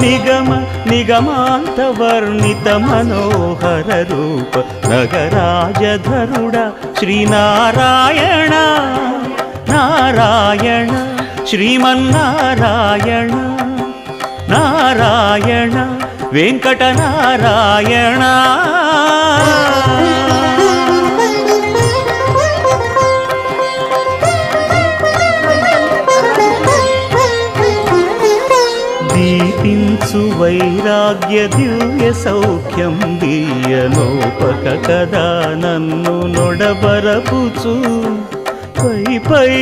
నిగమ నిగమాంతవర్ణిత మనోహర రూప నగరాజధరుడ శ్రీనారాయణ నారాయణ శ్రీమన్నారాయణ నారాయణ వెంకటనారాయణ. దీపించు వైరాగ్య దివ్య సౌఖ్యం దీయనోపక కదా నన్ను నొడబరపుచు పై పై